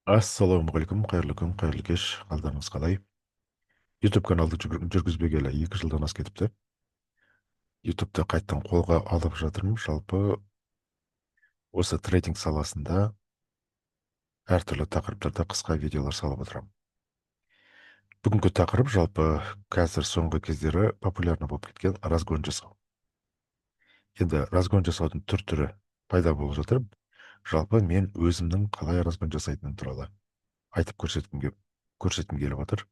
Ассалаумағалейкум, қайырлы күн, қайырлы кеш, қалдарыңыз қалай? YouTube каналды жүргізбегелі 2 жылдан асып кетіпті. YouTube'ды қайттан қолға алып жатырмын. Жалпы осы трейдинг саласында әртүрлі тақырыптарда қысқа видеолар салып отырамын. Бүгінгі тақырып жалпы қазір соңғы кездері популярны болып кеткен разгон жасау. Енді разгон жасаудың түрі пайда болып жатыр. Жалпы мен өзімнің қалай разгон жасайтыным туралы айтып көрсеткім келіп отыр.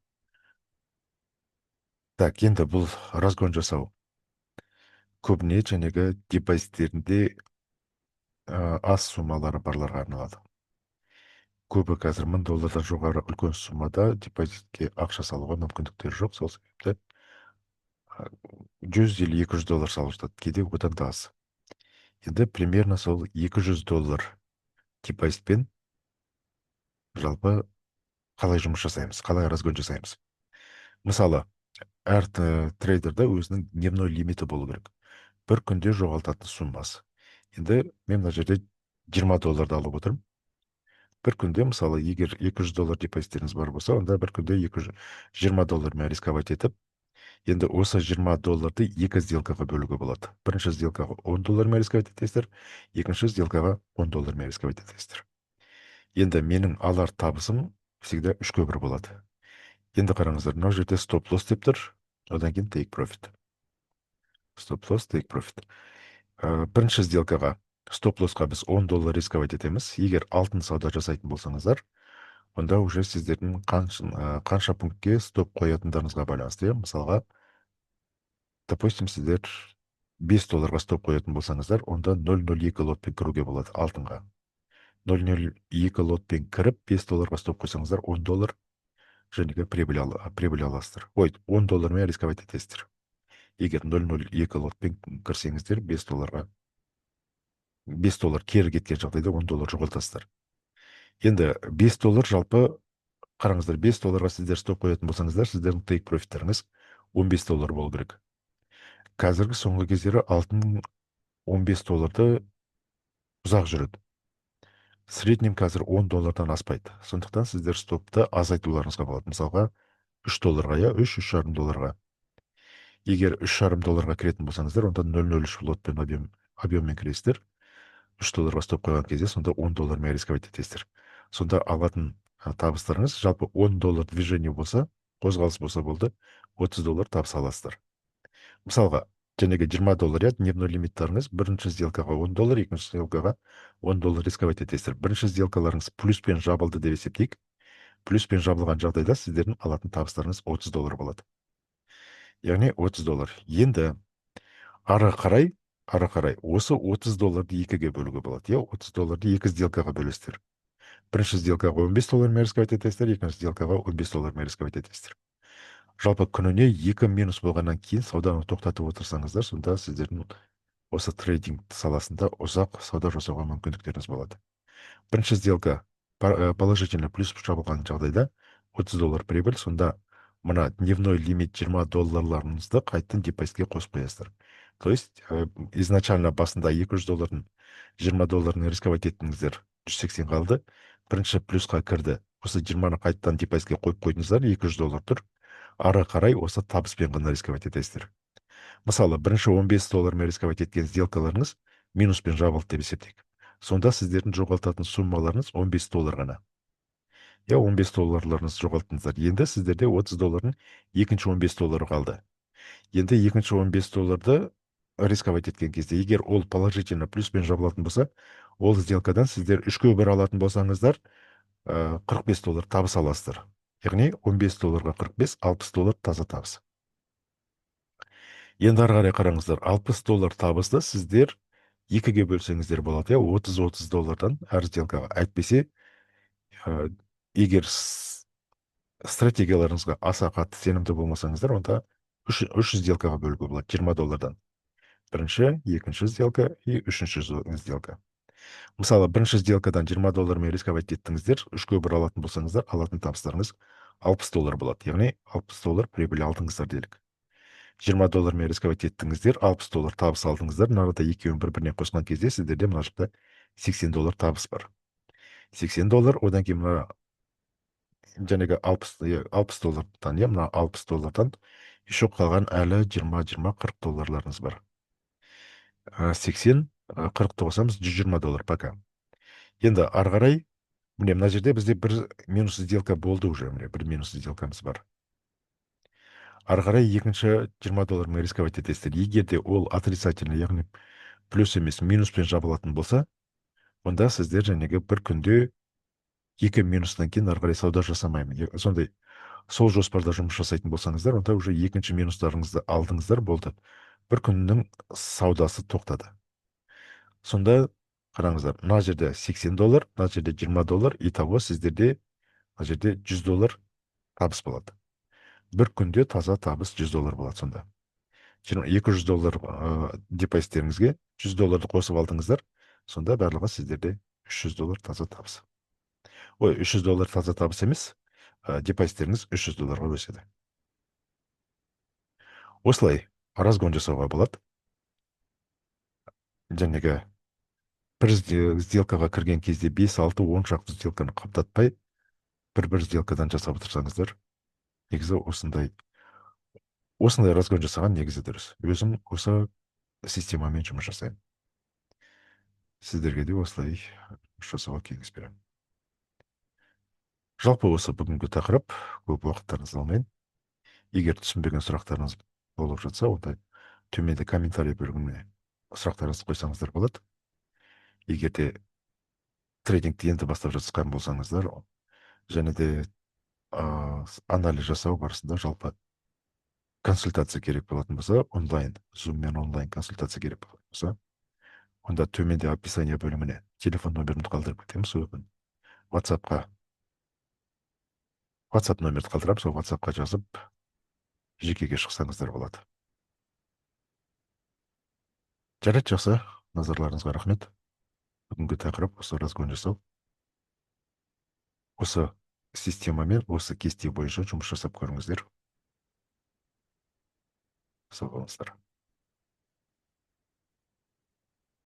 Так, енді бұл разгон жасау көбіне жәнегі депозиттерінде аз суммалары барларға арналады. Көбі қазір $1000 жоғары үлкен суммада депозитке ақша салуға мүмкіндіктері жоқ. Сол себепті $100 или $200 салып жатады, кейде одан да аз. Енді примерно сол $200 депозитпен жалпы қалай жұмыс жасаймыз, қалай разгон жасаймыз. Мысалы, әр трейдерда өзінің дневной лимиті болу керек. Бір күнде жоғалтатын суммасы. Енді мен мына жерде $20 алып отырмын. Бір күнде, мысалы, егер $200 депозиттеріңіз бар болса, онда бір күнде $20 рисковать етіп, енді осы $20 екі сделкаға бөлуге болады. Бірінші сделкаға $10 рисковать етесіздер, екінші сделкаға $10 рисковать етесіздер. Енді менің алар табысым всегда 3/1 болады. Енді қараңыздар, мына жерде стоп-лосс деп тұр, одан кейін take profit. Стоп-лосс, take profit. Бірінші сделкаға стоп-лоссқа біз $10 рисковать етеміз. Егер алтын сауда жасайтын болсаңыздар, онда уже сіздердің қанша пунктке стоп қоятындарыңызға байланысты. Мысалға, допустим, сіздер $5 стоп қоятын болсаңыздар, онда 0.02 лотпен кіруге болады алтынға. 0.02 лотпен кіріп, $5 стоп қойсаңыздар, $10 жәнегі прибыль аласыздар. Ой, $10 рисковать етесіздер. Егер 0.02 лотпен кірсеңіздер, $5 кері кеткен жағдайда $10 жоғалтасыздар. Енді $5 жалпы, қараңыздар, $5 сіздер стоп қоятын болсаңыздар, сіздердің take профиттеріңіз $15 болу керек. Қазіргі соңғы кездері алтын $15 ұзақ жүреді. Среднем қазір $10 аспайды. Сондықтан сіздер стопты азайтуларыңызға болады. Мысалға, $3 я, $3,5 Егер $3,5 кіретін болсаңыздар, онда 0.03 лотпен объеммен кіресіздер. $3 стоп қойған кезде, сонда $10 рисковать етесіздер. Сонда алатын табыстарыңыз жалпы $10 движение болса, қозғалыс болса болды, $30 табыс аласыздар. Мысалға, жәнегі $20 я дневной лимиттарыңыз, бірінші сделкаға $10, екінші сделкаға $10 рисковать етесіздер. Бірінші сделкаларыңыз плюспен жабылды деп есептейік. Плюспен жабылған жағдайда сіздердің алатын табыстарыңыз $30 болады. Яғни $30. Енді ары қарай осы $30 екіге бөлуге болады. $30 екі сделкаға бөлесіздер. Бірінші сделкаға $15 рисковать етесіздер, екінші сделкаға $15 рисковать етесіздер. Жалпы күніне 2 минус болғаннан кейін сауданы тоқтатып отырсаңыздар, сонда сіздердің осы трейдинг саласында ұзақ сауда жасауға мүмкіндіктеріңіз болады. Бірінші сделка положительно плюс жабылған жағдайда $30 прибыль, сонда мына дневной лимит $20 қайтын депозитке қосып қоясыздар. То есть, изначально басында $200 $20 рисковать еттіңіздер, 180 қалды. Бірінші плюсқа кірді. Осы 20-ны қайттан депозитке қойып қойдыңыздар, $200 тұр. Ары қарай осы табыспен ғана рисковать етесіздер. Мысалы, бірінші $15 рисковать еткен сделкаларыңыз минуспен жабылды деп есептейік. Сонда сіздердің жоғалтатын суммаларыңыз $15 ғана. $15 жоғалттыңыздар. Енді сіздерде $30 екінші $15 қалды. Енді екінші $15 рисковать еткен кезде, егер ол положительно плюспен жабылатын болса, ол сделкадан сіздер 3/1 алатын болсаңыздар, $45 табыс аласыздар. Яғни $15-ға 45, $60 таза табыс. Енді ары қарай қараңыздар, $60 табысты сіздер екіге бөлсеңіздер болады. $30 әр сделкаға. Әйтпесе, егер стратегияларыңызға аса қатты сенімді болмасаңыздар, онда үш сделкаға бөлуге болады $20. Бірінші, екінші сделка и үшінші сделка. Мысалы, бірінші сделкадан $20 рисковать еттіңіздер, 3/1 алатын болсаңыздар, алатын табыстарыңыз $60 болады. Яғни $60 прибыль алдыңыздар делік. $20 рисковать еттіңіздер, $60 табыс алдыңыздар. Нарада екеуін бір-біріне қосқан кезде сіздерде мына жақта $80 табыс бар. $80, одан кейін жаңағы 60 доллардан, иә, мына 60 доллардан еще қалған әлі 20-40 долларларыңыз бар. 80, 40-ты қосамыз, 120 доллар пока. Енді ары қарай, міне мына жерде бізде бір минус сделка болды уже, міне бір минус сделкамыз бар. Ары қарай екінші 20 доллармен рисковать етесіздер. Егер де ол отрицательный, яғни плюс емес минуспен жабылатын болса, онда сіздер жаңағы бір күнде 2 минустан кейін ары қарай сауда жасамаймын. Сондай сол жоспарда жұмыс жасайтын болсаңыздар, онда уже екінші минустарыңызды алдыңыздар, болды. Бір күннің саудасы тоқтады. Сонда қараңыздар, мына жерде 80 доллар, мына жерде 20 доллар, итого сіздерде мына жерде 100 доллар табыс болады. Бір күнде таза табыс 100 доллар болады сонда. 200 доллар депозиттеріңізге 100 долларды қосып алдыңыздар, сонда барлығы сіздерде 300 доллар таза табыс. Ой, 300 доллар таза табыс емес, депозиттеріңіз 300 долларға өседі. Осылай разгон жасауға болады. Жаңағы бір сделкаға кірген кезде 5, 6, 10 шақты сделканы қаптатпай, бір сделкадан жасап отырсаңыздар, негізі осындай разгон жасаған негізі дұрыс. Өзім осы системамен жұмыс жасаймын. Сіздерге де осылай жасауға кеңес беремін. Жалпы осы бүгінгі тақырып, көп уақыттарыңызды алмайын. Егер түсінбеген сұрақтарыңыз болып жатса, онда төменде комментарий бөлігіне сұрақтарыңызды қойсаңыздар болады. Егер де трейдингті енді бастап жатқан болсаңыздар, және де анализ жасау барысында жалпы консультация керек болатын болса, онлайн, зуммен онлайн консультация керек болатын болса, онда төменде описание бөліміне телефон номерімді қалдырып кетемін, сосын WhatsApp номерді қалдырам, сол WhatsAppқа жазып, жекеге шықсаңыздар болады. Жарайды, жақсы, назарларыңызға рахмет. Бүгінгі тақырып осы разгон жасау. Осы системамен, осы кесте бойынша жұмыс жасап көріңіздер. Сау болыңыздар.